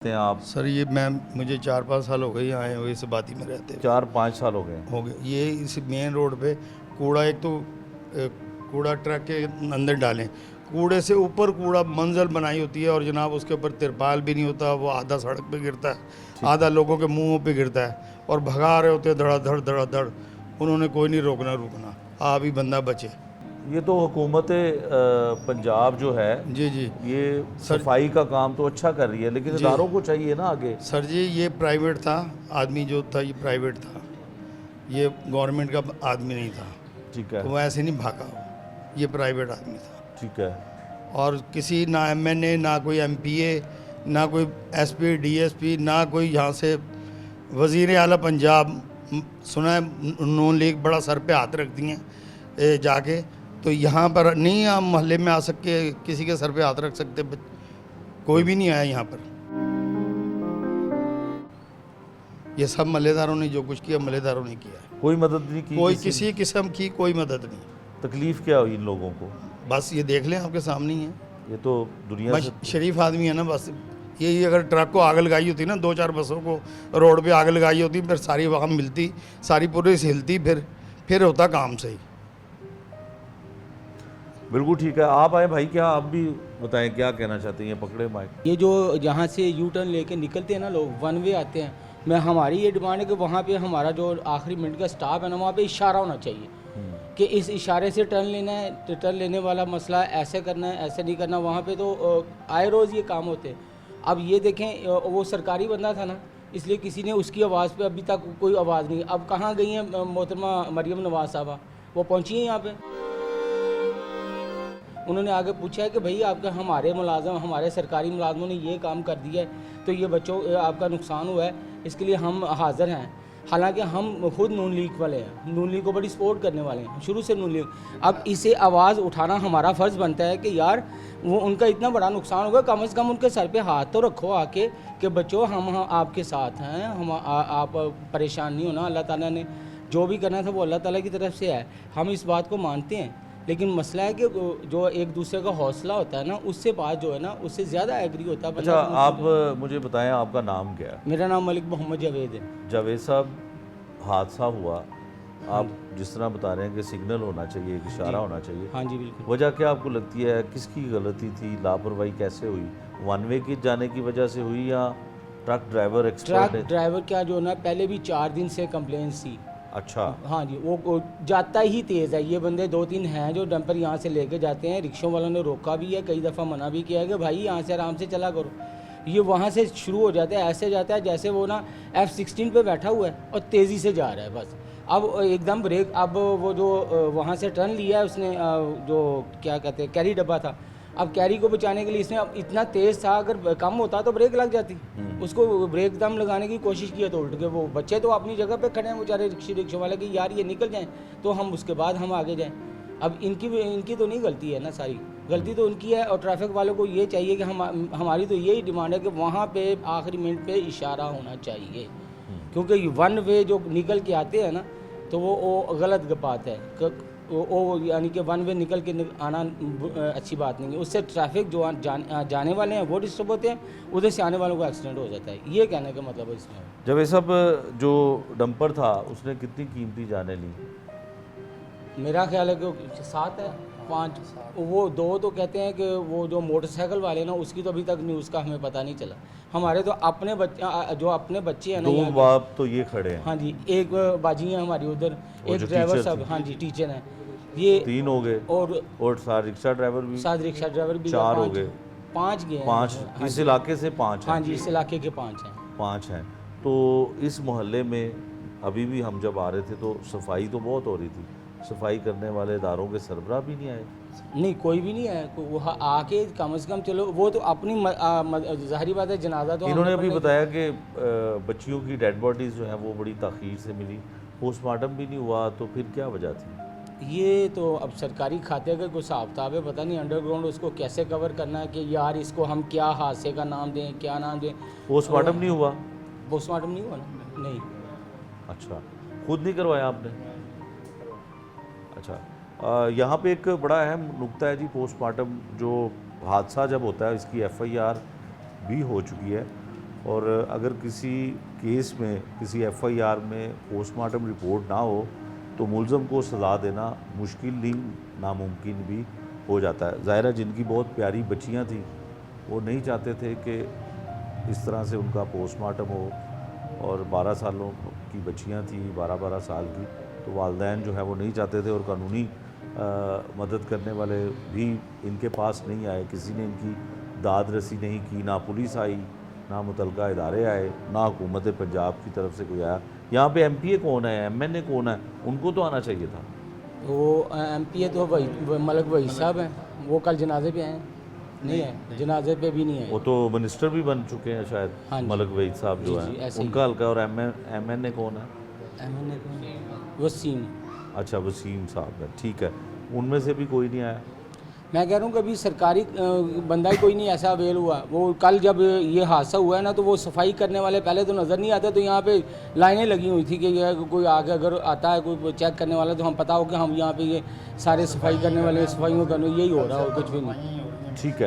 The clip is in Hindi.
हैं आप? सर ये मुझे 4-5 साल हो गए यहाँ आए हुए इस बाती में रहते हुए। 4-5 साल हो गए। हो गए ये इस मेन रोड पे कूड़ा एक तो कूड़ा ट्रक के अंदर डालें, कूड़े से ऊपर कूड़ा मंजल बनाई होती है और जनाब उसके ऊपर तिरपाल भी नहीं होता, वो आधा सड़क पे गिरता है, आधा लोगों के मुंहों पे गिरता है और भगा रहे होते हैं धड़ाधड़ धड़ाधड़। उन्होंने कोई नहीं रोकना रुकना, आप ही बंदा बचे। ये तो हुकूमत पंजाब जो है जी जी ये सर, सफाई का काम तो अच्छा कर रही है, लेकिन जी इदारों को चाहिए ना आगे। सर जी ये प्राइवेट था, आदमी जो था ये प्राइवेट था, ये गवर्नमेंट का आदमी नहीं था, ठीक है, तो वो ऐसे नहीं भागा, ये प्राइवेट आदमी था। ठीक है। और किसी ना एमएनए ना कोई एमपीए ना कोई एसपी डीएसपी ना कोई यहाँ से वज़ीर आला पंजाब, सुना है नून लीग बड़ा सर पे हाथ रख दिए जाके, तो यहाँ पर नहीं आप मोहल्ले में आ सके किसी के सर पे हाथ रख सकते, कोई भी नहीं आया यहाँ पर। ये सब मलेदारों ने जो कुछ किया मलेदारों ने किया है, कोई मदद नहीं की कोई किसी किस्म की कोई मदद नहीं। तकलीफ क्या हुई इन लोगों को? बस ये देख लें आपके सामने ही है, ये तो दुनिया बस से शरीफ आदमी है ना। बस यही अगर ट्रक को आग लगाई होती ना, 2-4 बसों को रोड पे आग लगाई होती, फिर सारी वहाँ मिलती, सारी पुलिस हिलती, फिर होता काम सही। बिल्कुल ठीक है। आप आए भाई, क्या आप भी बताएं क्या कहना चाहते हैं? ये पकड़े माइक। ये जो यहाँ से यू टर्न लेके निकलते हैं ना लोग, वन वे आते हैं, मैं हमारी ये डिमांड है कि वहाँ पे हमारा जो आखिरी मिनट का स्टाफ है ना, वहाँ पे इशारा होना चाहिए कि इस इशारे से टर्न लेना है, तो टर्न लेने वाला मसला ऐसे करना है, ऐसे नहीं करना। वहाँ पे तो आए रोज़ ये काम होते हैं। अब ये देखें वो सरकारी बंदा था ना, इसलिए किसी ने उसकी आवाज़ पे अभी तक कोई आवाज़ नहीं। अब कहाँ गई हैं मोहतरमा मरियम नवाज साहबा? वो पहुँची हैं यहाँ पे, उन्होंने आगे पूछा है कि भाई आपका हमारे मुलाजम हमारे सरकारी मुलाजमों ने ये काम कर दिया है तो ये बच्चों आपका नुकसान हुआ है, इसके लिए हम हाज़िर हैं। हालांकि हम खुद नून लीग वाले हैं, नून लीग को बड़ी सपोर्ट करने वाले हैं शुरू से नून लीग। अब इसे आवाज़ उठाना हमारा फ़र्ज़ बनता है कि यार वो उनका इतना बड़ा नुकसान होगा, कम से कम उनके सर पे हाथ तो रखो आके कि बच्चों हम आपके साथ हैं, आप परेशान नहीं होना। अल्लाह ताला ने जो भी करना था वो अल्लाह ताला की तरफ से है, हम इस बात को मानते हैं। लेकिन मसला है कि जो एक दूसरे का हौसला होता है ना, उससे बात जो है ना उससे ज़्यादा एग्री होता है। अच्छा, आप मुझे बताएं आपका नाम क्या है? मेरा नाम मलिक मोहम्मद जावेद है। जावेद साहब, हादसा हुआ, आप जिस तरह बता रहे हैं कि सिग्नल होना चाहिए, एक इशारा होना चाहिए, हाँ जी बिल्कुल। वजह क्या आपको लगती है? किसकी गलती थी? लापरवाही कैसे हुई? वन वे की जाने की वजह से हुई या truck driver expert truck driver क्या जो ना पहले भी 4 दिन से कंप्लेन थी। अच्छा, हाँ जी, वो जाता ही तेज़ है। ये बंदे 2-3 हैं जो डंपर यहाँ से लेके जाते हैं, रिक्शों वालों ने रोका भी है, कई दफ़ा मना भी किया है कि भाई यहाँ से आराम से चला करो। ये वहाँ से शुरू हो जाता है, ऐसे जाता है जैसे वो ना F-16 पे बैठा हुआ है और तेज़ी से जा रहा है बस। अब एकदम ब्रेक, अब वो जो वहाँ से टर्न लिया है उसने, जो क्या कहते हैं कैरी डब्बा था, अब कैरी को बचाने के लिए इसने अब इतना तेज़ था, अगर कम होता तो ब्रेक लग जाती। उसको ब्रेक दम लगाने की कोशिश किया तो उल्ट के वो बच्चे तो अपनी जगह पे खड़े हैं बेचारे रिक्शे वाले की, यार ये निकल जाएं तो हम उसके बाद हम आगे जाएं। अब इनकी तो नहीं गलती है ना, सारी गलती तो उनकी है। और ट्रैफिक वालों को ये चाहिए कि हमारी तो यही डिमांड है कि वहाँ पे आखिरी मिनट पे इशारा होना चाहिए, क्योंकि वन वे जो निकल के आते हैं ना तो वो गलत बात है। वो यानी कि वन वे निकल के आना अच्छी बात नहीं है, उससे ट्रैफिक जो जाने वाले हैं वो डिस्टर्ब होते हैं, उधर से आने वालों को एक्सीडेंट हो जाता है। ये कहने का मतलब है इसमें। जब ये सब जो डंपर था उसने कितनी कीमती जानें ली? मेरा ख्याल है कि 7 है 5, वो 2 तो कहते हैं कि वो जो मोटरसाइकिल वाले ना उसकी तो अभी तक न्यूज़ का हमें पता नहीं चला। हमारे तो अपने बच्चे जो अपने बच्चे हैं ना, दो बाप तो ये खड़े हैं। हाँ जी, एक बाजी है हमारी उधर, और एक जो ड्राइवर टीचर साहब, थी? हाँ जी टीचर हैं, ये 3 हो गए और साथ रिक्शा ड्राइवर भी 7 रिक्शा ड्राइवर भी 4 हो गए, 5 गए हैं। 5 हाँ इस जी, इलाके से 5 हाँ हैं। जी, इस इलाके के 5 हैं। 5 हैं। तो इस मोहल्ले में अभी भी हम जब आ रहे थे तो सफाई तो बहुत हो रही थी, सफाई करने वाले इदारों के सरबराह भी नहीं आए। नहीं, कोई भी नहीं है, वो आके कम से कम चलो वो तो अपनी ज़ाहिरी बात है, जनाजा तो इन्होंने हमने अभी पढ़ना बताया कि बच्चियों की डेड बॉडीज़ जो हैं वो बड़ी ताख़ीर से मिली, पोस्टमार्टम भी नहीं हुआ, तो फिर क्या वजह थी? ही। ये तो अब सरकारी खाते का कोई हिसाब किताब है, पता नहीं अंडरग्राउंड उसको कैसे कवर करना है कि यार इसको हम क्या हादसे का नाम दें, क्या नाम दें। पोस्टमार्टम नहीं हुआ? पोस्टमार्टम नहीं हुआ ना? नहीं। अच्छा, खुद नहीं करवाया आपने? अच्छा, यहाँ पे एक बड़ा अहम नुक्ता है जी, पोस्टमार्टम जो हादसा जब होता है इसकी FIR भी हो चुकी है, और अगर किसी केस में, किसी एफआईआर में पोस्टमार्टम रिपोर्ट ना हो तो मुलज़म को सज़ा देना मुश्किल नहीं, नामुमकिन भी हो जाता है। ज़ाहिर है जिनकी बहुत प्यारी बच्चियां थी वो नहीं चाहते थे कि इस तरह से उनका पोस्टमार्टम हो, और 12 सालों की बच्चियां थी, 12-12 साल की, तो वालिदैन जो है वो नहीं चाहते थे, और कानूनी मदद करने वाले भी इनके पास नहीं आए, किसी ने इनकी दाद रसी नहीं की, ना पुलिस आई, ना मुतलका इदारे आए, ना हुकूमत पंजाब की तरफ से कोई आया। यहाँ पे एमपीए कौन है, एमएनए कौन है, उनको तो आना चाहिए था। वो एमपीए तो मलक वही साहब हैं, वो कल जनाजे पे आए नहीं है, जनाजे पे भी नहीं है। वो तो मिनिस्टर भी बन चुके हैं शायद, हाँ जी। मलक वहीद साहब जो जी, जी, हैं ऐसे ही। उनका हल्का। और एमएनए कौन है? एमएनए को वसीम। अच्छा, वसीम साहब है, ठीक है। उनमें से भी कोई नहीं आया। मैं कह रहा हूँ कभी सरकारी बंदा ही कोई नहीं ऐसा अवेल हुआ। वो कल जब ये हादसा हुआ है ना, तो वो सफाई करने वाले पहले तो नज़र नहीं आते, तो यहाँ पे लाइनें लगी हुई थी कि ये कोई आगे अगर आता है कोई चेक करने वाला तो हम पता हो कि हम यहाँ पे ये सारे सफाई करने वाले सफाइयों करने, यही हो रहा हो, कुछ भी नहीं। ठीक है।